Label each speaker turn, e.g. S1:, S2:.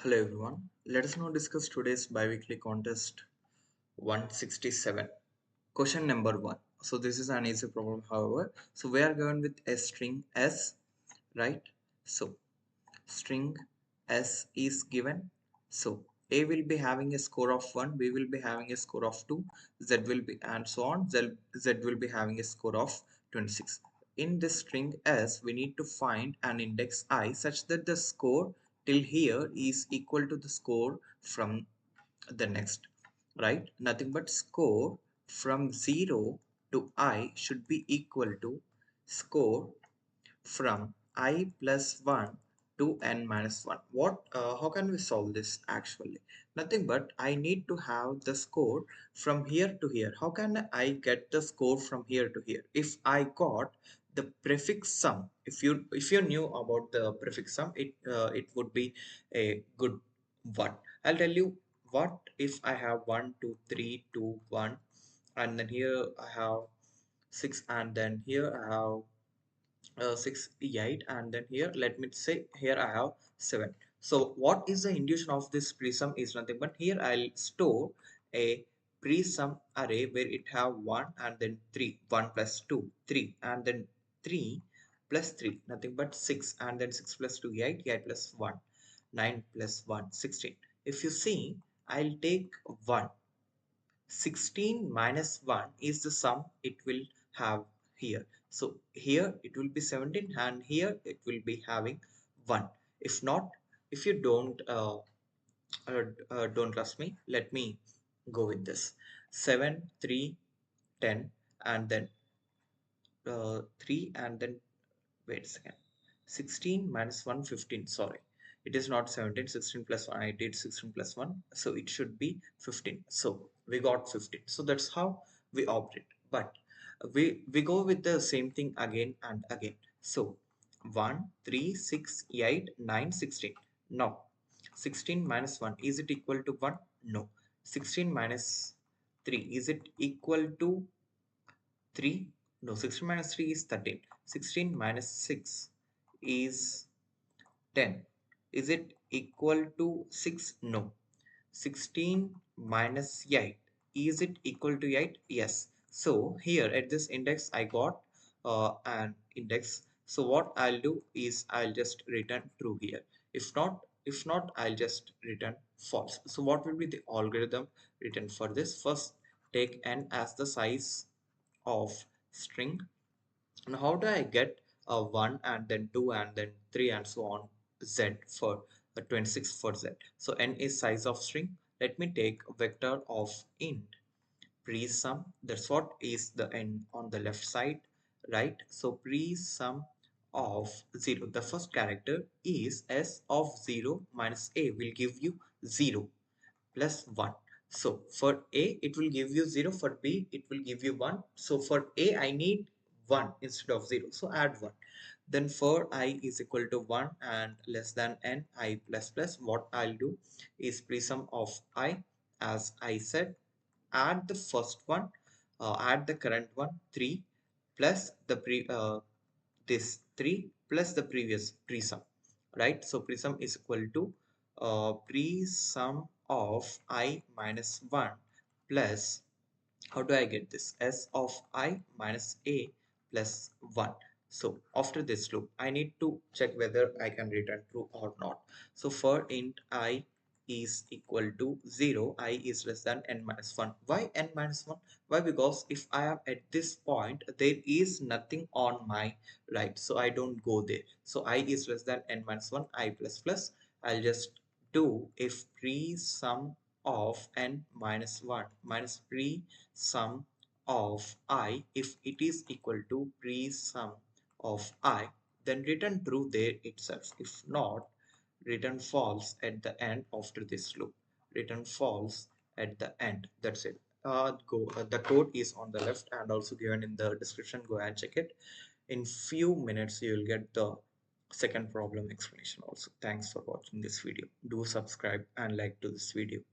S1: Hello everyone. Let us now discuss today's biweekly contest 167. Question number 1. So this is an easy problem, however. So we are going with a string S, right? So string S is given. So A will be having a score of 1, B will be having a score of 2, Z will be, and so on. Z will be having a score of 26. In this string S, we need to find an index I such that the score till here is equal to the score from the next, right? Nothing but score from 0 to I should be equal to score from I plus 1 to n minus 1. How can we solve this actually? Nothing but I need to have the score from here to here. How can I get the score from here to here? If I got the prefix sum, if you knew about the prefix sum, it would be a good one. I'll tell you what if I have 1 2 3 2 1, and then here I have 6, and then here I have 6 8, and then here let me say here I have 7. So what is the induction of this prism is nothing but here I'll store a prism array where it have 1 and then 3, 1 plus 2 3, and then 3 plus 3 nothing but 6, and then 6 plus 2 8, 8 plus 1 9 plus 1 16. If you see, I'll take 1. 16 minus 1 is the sum it will have here. So here it will be 17, and here it will be having 1. If not, if you don't trust me, let me go with this. 7 3 10, and then 3, and then wait a second, 16 minus 1 15. Sorry, it is not 17. 16 plus 1, I did 16 plus 1, so it should be 15. So we got 15. So that's how we operate. But we go with the same thing again and again. So 1 3 6 8 9 16. Now 16 minus 1, is it equal to 1? No. 16 minus 3, is it equal to 3? No. 16 minus 3 is 13. 16 minus 6 is 10. Is it equal to 6? No. 16 minus 8, is it equal to 8? Yes. So here at this index I got an index. So what I'll do is I'll just return true here. If not I'll just return false. So what will be the algorithm written for this? First, take n as the size of string. And how do I get a 1 and then 2 and then 3 and so on z for 26 for z? So n is size of string. Let me take vector of int pre-sum. That's what is the n on the left side, right? So pre-sum of 0. The first character is s of 0 minus a will give you 0 plus 1. So for A, it will give you 0. For B, it will give you 1. So for A, I need 1 instead of 0. So add 1. Then for I is equal to 1 and less than n, I plus plus, what I'll do is pre-sum of I, as I said, add the first one, add the current one, 3, plus the this 3 plus the previous pre-sum, right? So pre-sum is equal to pre-sum of I minus 1 plus, how do I get this? S of I minus A plus 1. So after this loop, I need to check whether I can return true or not. So for int I is equal to 0, I is less than n minus 1. Why n minus 1? Why? Because if I am at this point, there is nothing on my right, so I don't go there. So I is less than n minus 1, I plus plus. I'll just do if pre-sum of n minus 1 minus pre-sum of I, if it is equal to pre-sum of I, then return true there itself. If not, return false at the end after this loop. Return false at the end. That's it. The code is on the left and also given in the description. Go and check it. In few minutes you will get the second problem explanation also. Thanks for watching this video. Do subscribe and like to this video.